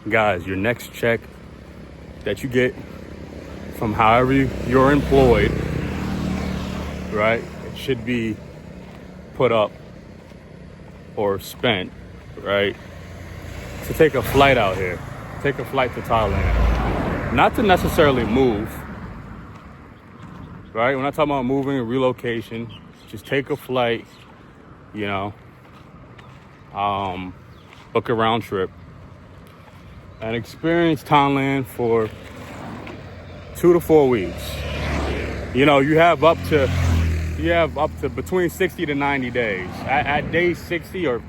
guys, your next check that you get from however you're employed, right? It should be put up or spent, right? To take a flight out here, take a flight to Thailand. Not to necessarily move, right? We're not talking about moving or relocation. Just take a flight, you know, book a round trip and experience Thailand for 2 to 4 weeks. You know, you have up to between 60 to 90 days. At day 60 or,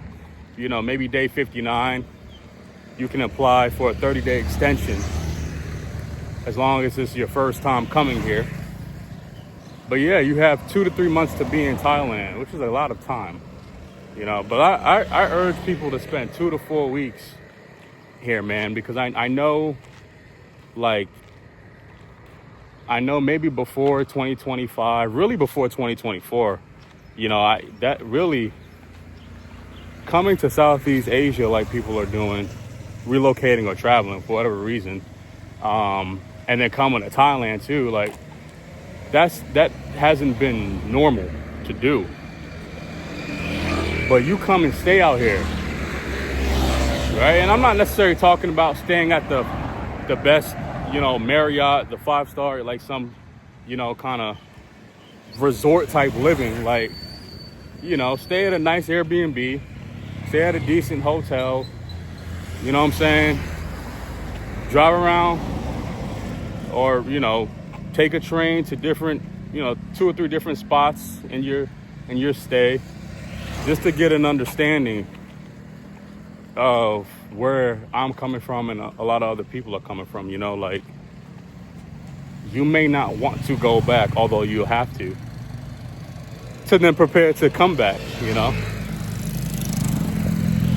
you know, maybe day 59, you can apply for a 30-day extension as long as it's your first time coming here. But yeah, you have 2 to 3 months to be in Thailand, which is a lot of time, you know. But I urge people to spend 2 to 4 weeks here, man, because I know, like, I know maybe before 2025, really before 2024, you know, that really coming to Southeast Asia like people are doing, relocating or traveling for whatever reason, and then coming to Thailand too, like that hasn't been normal to do. But you come and stay out here, right? And I'm not necessarily talking about staying at the best, you know, Marriott, the 5-star, like some, you know, kind of resort type living. Like, you know, stay at a nice Airbnb, stay at a decent hotel, you know what I'm saying? Drive around or, you know, take a train to different, you know, 2 or 3 different spots in your stay, just to get an understanding of where I'm coming from and a lot of other people are coming from. You know, like, you may not want to go back, although you'll have to then prepare to come back, you know,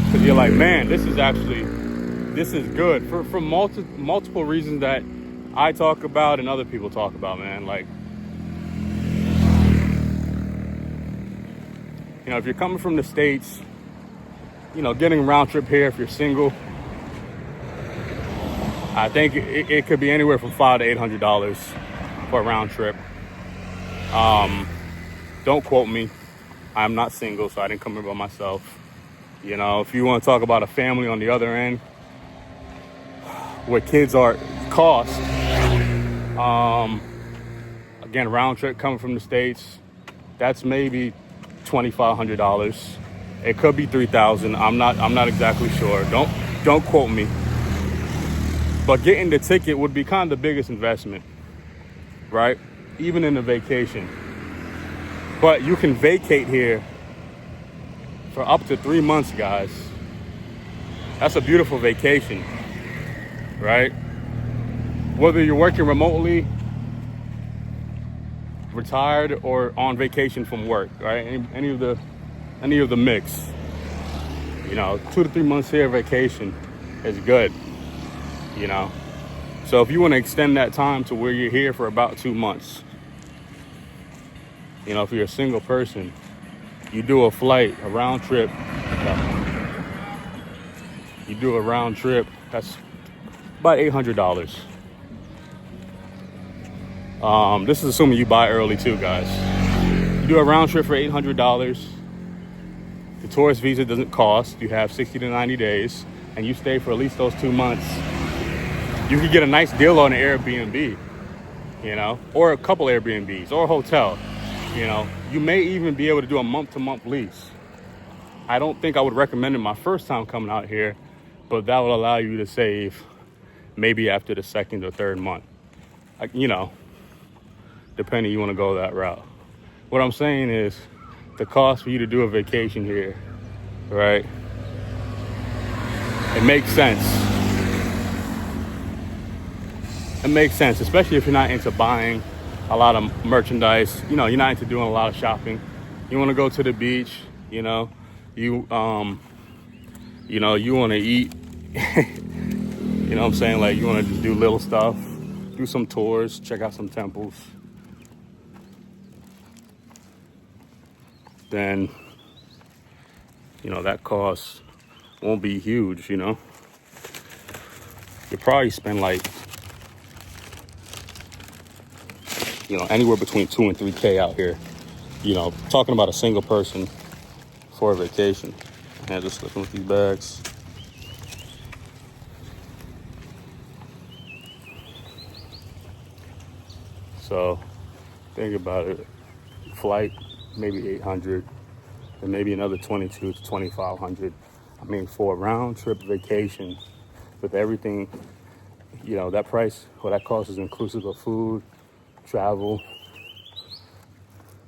because you're like, man, this is good for multiple reasons that I talk about and other people talk about, man. Like, you know, if you're coming from the States, you know, getting a round trip here, if you're single, I think it could be anywhere from $500 to $800 for a round trip. Don't quote me. I'm not single, so I didn't come here by myself. You know, if you want to talk about a family on the other end, where kids are cost, again, round trip coming from the States, that's maybe $2,500. It could be $3,000. I'm not exactly sure. Don't quote me. But getting the ticket would be kind of the biggest investment, right? Even in a vacation. But you can vacate here for up to 3 months, guys. That's a beautiful vacation, right? Whether you're working remotely, retired, or on vacation from work, right? Any of the mix. You know, 2 to 3 months here vacation is good, you know. So if you want to extend that time to where you're here for about 2 months, you know, if you're a single person, you do a flight, a round trip. You do a round trip, that's about $800. This is assuming you buy early too, guys. You do a round trip for $800. The tourist visa doesn't cost. You have 60 to 90 days, and you stay for at least those 2 months. You could get a nice deal on an Airbnb, you know, or a couple Airbnbs or a hotel. You know, you may even be able to do a month-to-month lease. I don't think I would recommend it my first time coming out here, but that will allow you to save maybe after the 2nd or 3rd month. You know, depending you want to go that route. What I'm saying is the cost for you to do a vacation here, right? It makes sense. It makes sense, especially if you're not into buying a lot of merchandise. You know, you're not into doing a lot of shopping. You want to go to the beach, you know, you want to eat, you know what I'm saying? Like, you want to just do little stuff, do some tours, check out some temples. Then, you know, that cost won't be huge, you know. you probably spend like, you know, anywhere between 2 and 3K out here. You know, talking about a single person for a vacation. And just looking with these bags. So think about it. Flight, maybe 800, and maybe another 22 to 2,500. I mean, for a round trip vacation with everything, you know, that price, what that cost is inclusive of food, travel,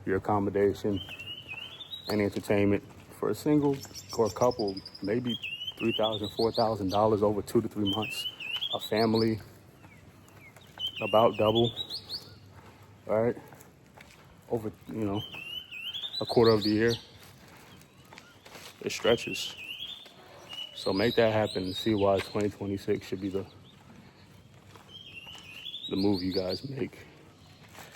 your accommodation, and entertainment. For a single or a couple, maybe $3,000, $4,000 over 2 to 3 months. A family, about double, right? Over, you know, a quarter of the year. It stretches. So make that happen and see why 2026 should be the move you guys make.